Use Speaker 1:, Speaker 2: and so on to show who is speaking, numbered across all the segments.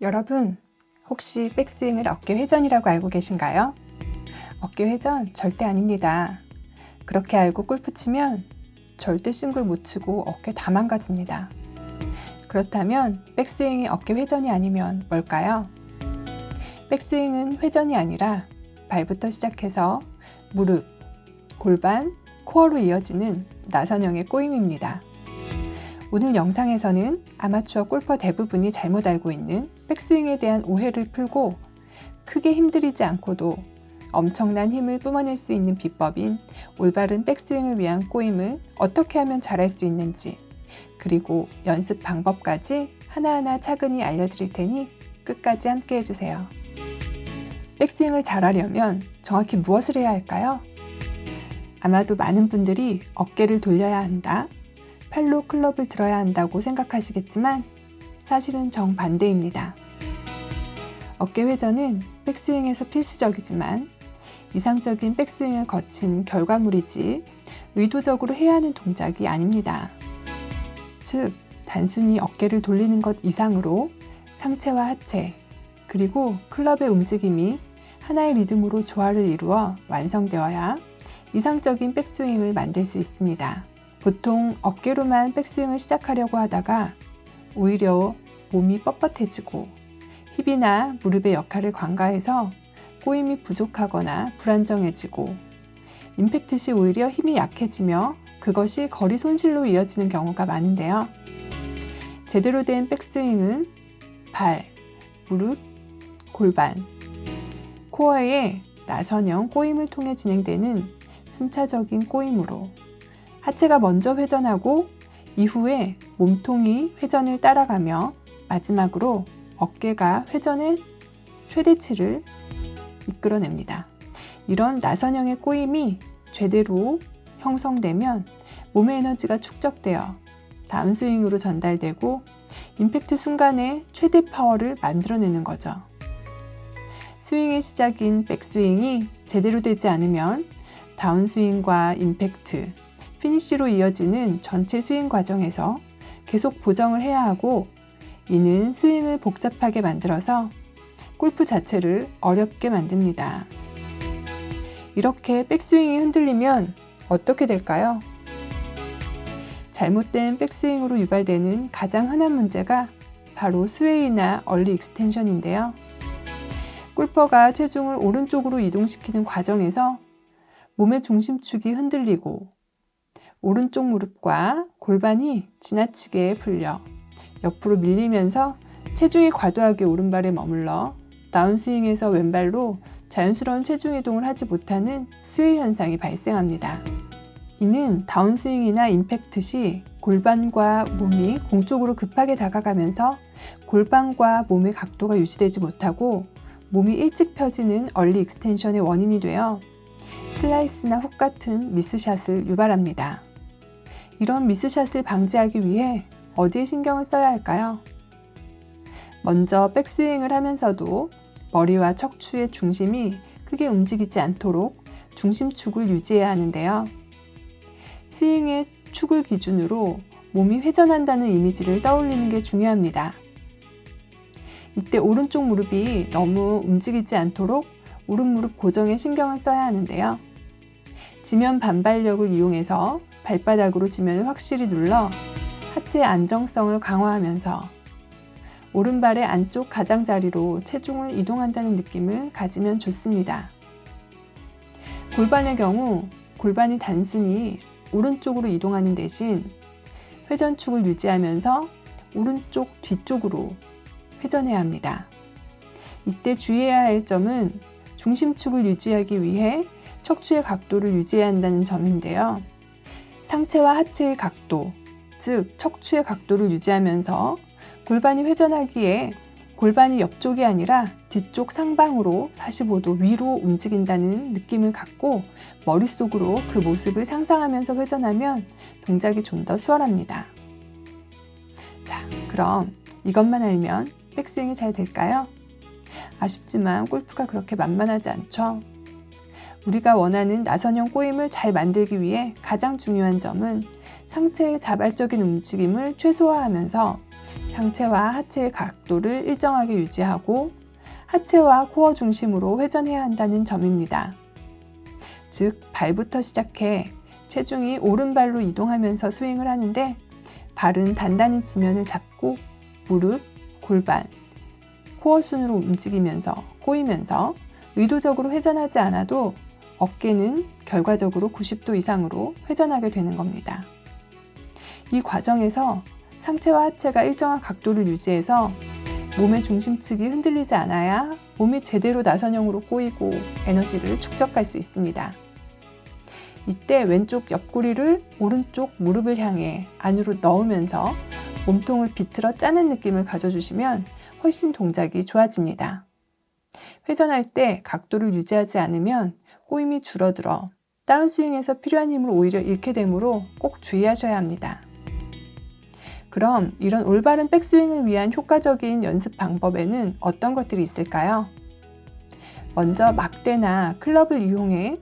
Speaker 1: 여러분, 혹시 백스윙을 어깨 회전이라고 알고 계신가요? 어깨 회전 절대 아닙니다. 그렇게 알고 골프 치면 절대 싱글 못 치고 어깨 다 망가집니다. 그렇다면 백스윙이 어깨 회전이 아니면 뭘까요? 백스윙은 회전이 아니라 발부터 시작해서 무릎, 골반, 코어로 이어지는 나선형의 꼬임입니다. 오늘 영상에서는 아마추어 골퍼 대부분이 잘못 알고 있는 백스윙에 대한 오해를 풀고 크게 힘들이지 않고도 엄청난 힘을 뿜어낼 수 있는 비법인 올바른 백스윙을 위한 꼬임을 어떻게 하면 잘할 수 있는지, 그리고 연습 방법까지 하나하나 차근히 알려드릴 테니 끝까지 함께 해주세요. 백스윙을 잘하려면 정확히 무엇을 해야 할까요? 아마도 많은 분들이 어깨를 돌려야 한다, 팔로 클럽을 들어야 한다고 생각하시겠지만 사실은 정반대입니다. 어깨 회전은 백스윙에서 필수적이지만 이상적인 백스윙을 거친 결과물이지 의도적으로 해야 하는 동작이 아닙니다. 즉, 단순히 어깨를 돌리는 것 이상으로 상체와 하체, 그리고 클럽의 움직임이 하나의 리듬으로 조화를 이루어 완성되어야 이상적인 백스윙을 만들 수 있습니다. 보통 어깨로만 백스윙을 시작하려고 하다가 오히려 몸이 뻣뻣해지고 힙이나 무릎의 역할을 관가해서 꼬임이 부족하거나 불안정해지고 임팩트 시 오히려 힘이 약해지며 그것이 거리 손실로 이어지는 경우가 많은데요. 제대로 된 백스윙은 발, 무릎, 골반, 코어의 나선형 꼬임을 통해 진행되는 순차적인 꼬임으로 하체가 먼저 회전하고 이후에 몸통이 회전을 따라가며 마지막으로 어깨가 회전의 최대치를 이끌어냅니다. 이런 나선형의 꼬임이 제대로 형성되면 몸의 에너지가 축적되어 다운스윙으로 전달되고 임팩트 순간에 최대 파워를 만들어내는 거죠. 스윙의 시작인 백스윙이 제대로 되지 않으면 다운스윙과 임팩트, 피니쉬로 이어지는 전체 스윙 과정에서 계속 보정을 해야 하고, 이는 스윙을 복잡하게 만들어서 골프 자체를 어렵게 만듭니다. 이렇게 백스윙이 흔들리면 어떻게 될까요? 잘못된 백스윙으로 유발되는 가장 흔한 문제가 바로 스웨이나 얼리 익스텐션인데요. 골퍼가 체중을 오른쪽으로 이동시키는 과정에서 몸의 중심축이 흔들리고 오른쪽 무릎과 골반이 지나치게 풀려 옆으로 밀리면서 체중이 과도하게 오른발에 머물러 다운스윙에서 왼발로 자연스러운 체중 이동을 하지 못하는 스웨이 현상이 발생합니다. 이는 다운스윙이나 임팩트 시 골반과 몸이 공 쪽으로 급하게 다가가면서 골반과 몸의 각도가 유지되지 못하고 몸이 일찍 펴지는 얼리 익스텐션의 원인이 되어 슬라이스나 훅 같은 미스샷을 유발합니다. 이런 미스샷을 방지하기 위해 어디에 신경을 써야 할까요? 먼저 백스윙을 하면서도 머리와 척추의 중심이 크게 움직이지 않도록 중심축을 유지해야 하는데요. 스윙의 축을 기준으로 몸이 회전한다는 이미지를 떠올리는 게 중요합니다. 이때 오른쪽 무릎이 너무 움직이지 않도록 오른 무릎 고정에 신경을 써야 하는데요. 지면 반발력을 이용해서 발바닥으로 지면을 확실히 눌러 하체의 안정성을 강화하면서 오른발의 안쪽 가장자리로 체중을 이동한다는 느낌을 가지면 좋습니다. 골반의 경우 골반이 단순히 오른쪽으로 이동하는 대신 회전축을 유지하면서 오른쪽 뒤쪽으로 회전해야 합니다. 이때 주의해야 할 점은 중심축을 유지하기 위해 척추의 각도를 유지해야 한다는 점인데요. 상체와 하체의 각도, 즉 척추의 각도를 유지하면서 골반이 회전하기에 골반이 옆쪽이 아니라 뒤쪽 상방으로 45도 위로 움직인다는 느낌을 갖고 머릿속으로 그 모습을 상상하면서 회전하면 동작이 좀 더 수월합니다. 자, 그럼 이것만 알면 백스윙이 잘 될까요? 아쉽지만 골프가 그렇게 만만하지 않죠. 우리가 원하는 나선형 꼬임을 잘 만들기 위해 가장 중요한 점은 상체의 자발적인 움직임을 최소화하면서 상체와 하체의 각도를 일정하게 유지하고 하체와 코어 중심으로 회전해야 한다는 점입니다. 즉, 발부터 시작해 체중이 오른발로 이동하면서 스윙을 하는데 발은 단단히 지면을 잡고 무릎, 골반, 코어 순으로 움직이면서 꼬이면서 의도적으로 회전하지 않아도 어깨는 결과적으로 90도 이상으로 회전하게 되는 겁니다. 이 과정에서 상체와 하체가 일정한 각도를 유지해서 몸의 중심축이 흔들리지 않아야 몸이 제대로 나선형으로 꼬이고 에너지를 축적할 수 있습니다. 이때 왼쪽 옆구리를 오른쪽 무릎을 향해 안으로 넣으면서 몸통을 비틀어 짜는 느낌을 가져주시면 훨씬 동작이 좋아집니다. 회전할 때 각도를 유지하지 않으면 꼬임이 줄어들어 다운스윙에서 필요한 힘을 오히려 잃게 되므로 꼭 주의하셔야 합니다. 그럼 이런 올바른 백스윙을 위한 효과적인 연습 방법에는 어떤 것들이 있을까요? 먼저 막대나 클럽을 이용해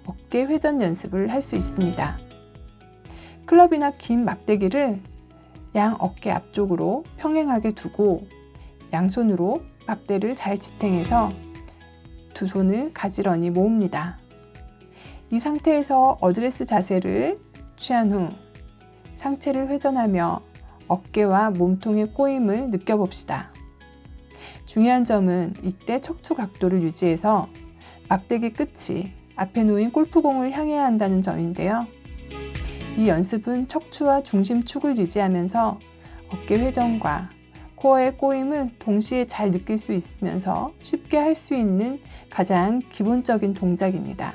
Speaker 1: 어깨 회전 연습을 할 수 있습니다. 클럽이나 긴 막대기를 양 어깨 앞쪽으로 평행하게 두고 양손으로 막대를 잘 지탱해서 두 손을 가지런히 모읍니다. 이 상태에서 어드레스 자세를 취한 후 상체를 회전하며 어깨와 몸통의 꼬임을 느껴봅시다. 중요한 점은 이때 척추 각도를 유지해서 막대기 끝이 앞에 놓인 골프공을 향해야 한다는 점인데요. 이 연습은 척추와 중심축을 유지하면서 어깨 회전과 코어의 꼬임을 동시에 잘 느낄 수 있으면서 쉽게 할 수 있는 가장 기본적인 동작입니다.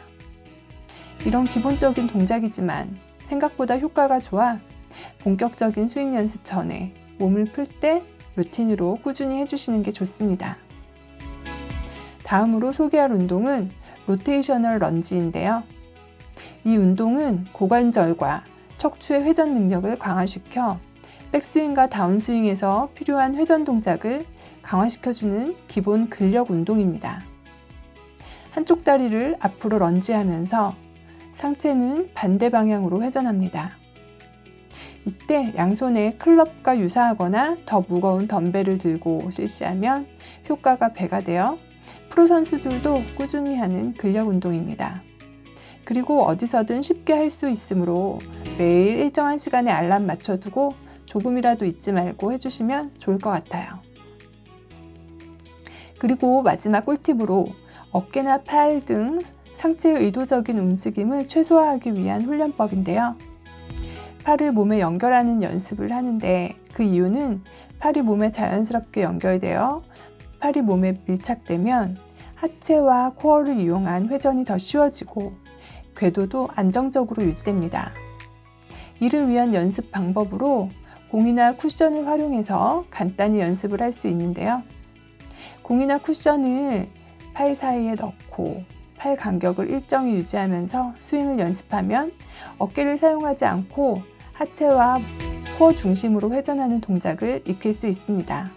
Speaker 1: 이런 기본적인 동작이지만 생각보다 효과가 좋아 본격적인 스윙 연습 전에 몸을 풀 때 루틴으로 꾸준히 해주시는 게 좋습니다. 다음으로 소개할 운동은 로테이셔널 런지인데요. 이 운동은 고관절과 척추의 회전 능력을 강화시켜 백스윙과 다운스윙에서 필요한 회전 동작을 강화시켜주는 기본 근력 운동입니다. 한쪽 다리를 앞으로 런지하면서 상체는 반대 방향으로 회전합니다. 이때 양손에 클럽과 유사하거나 더 무거운 덤벨을 들고 실시하면 효과가 배가 되어 프로 선수들도 꾸준히 하는 근력 운동입니다. 그리고 어디서든 쉽게 할 수 있으므로 매일 일정한 시간에 알람 맞춰두고 조금이라도 잊지 말고 해주시면 좋을 것 같아요. 그리고 마지막 꿀팁으로 어깨나 팔 등 상체의 의도적인 움직임을 최소화하기 위한 훈련법인데요. 팔을 몸에 연결하는 연습을 하는데 그 이유는 팔이 몸에 자연스럽게 연결되어 팔이 몸에 밀착되면 하체와 코어를 이용한 회전이 더 쉬워지고 궤도도 안정적으로 유지됩니다. 이를 위한 연습 방법으로 공이나 쿠션을 활용해서 간단히 연습을 할 수 있는데요. 공이나 쿠션을 팔 사이에 넣고 팔 간격을 일정히 유지하면서 스윙을 연습하면 어깨를 사용하지 않고 하체와 코어 중심으로 회전하는 동작을 익힐 수 있습니다.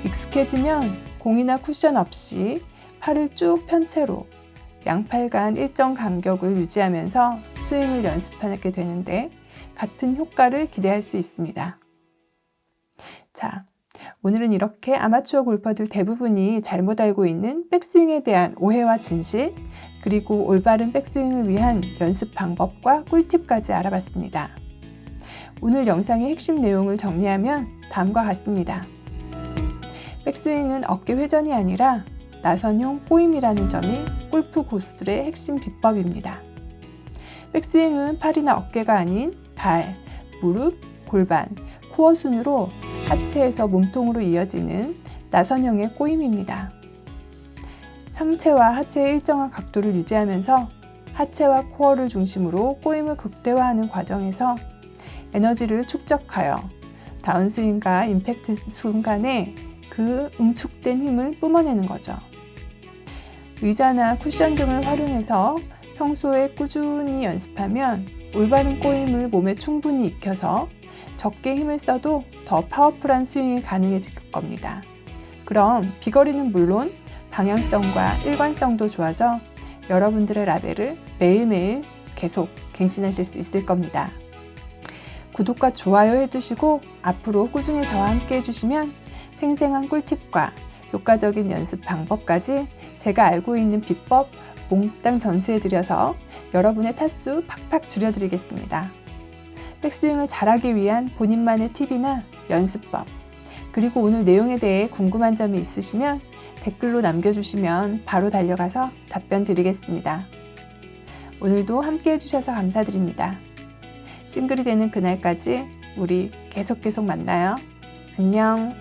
Speaker 1: 익숙해지면 공이나 쿠션 없이 팔을 쭉 편 채로 양팔 간 일정 간격을 유지하면서 스윙을 연습하게 되는데 같은 효과를 기대할 수 있습니다. 자, 오늘은 이렇게 아마추어 골퍼들 대부분이 잘못 알고 있는 백스윙에 대한 오해와 진실, 그리고 올바른 백스윙을 위한 연습 방법과 꿀팁까지 알아봤습니다. 오늘 영상의 핵심 내용을 정리하면 다음과 같습니다. 백스윙은 어깨 회전이 아니라 나선형 꼬임이라는 점이 골프 고수들의 핵심 비법입니다. 백스윙은 팔이나 어깨가 아닌 발, 무릎, 골반, 코어 순으로 하체에서 몸통으로 이어지는 나선형의 꼬임입니다. 상체와 하체의 일정한 각도를 유지하면서 하체와 코어를 중심으로 꼬임을 극대화하는 과정에서 에너지를 축적하여 다운스윙과 임팩트 순간에 그 응축된 힘을 뿜어내는 거죠. 의자나 쿠션 등을 활용해서 평소에 꾸준히 연습하면 올바른 꼬임을 몸에 충분히 익혀서 적게 힘을 써도 더 파워풀한 스윙이 가능해질 겁니다. 그럼 비거리는 물론 방향성과 일관성도 좋아져 여러분들의 라벨을 매일매일 계속 갱신하실 수 있을 겁니다. 구독과 좋아요 해주시고 앞으로 꾸준히 저와 함께 해주시면 생생한 꿀팁과 효과적인 연습 방법까지 제가 알고 있는 비법 몽땅 전수해드려서 여러분의 타수 팍팍 줄여드리겠습니다. 백스윙을 잘하기 위한 본인만의 팁이나 연습법, 그리고 오늘 내용에 대해 궁금한 점이 있으시면 댓글로 남겨주시면 바로 달려가서 답변 드리겠습니다. 오늘도 함께 해주셔서 감사드립니다. 싱글이 되는 그날까지 우리 계속 만나요. 안녕.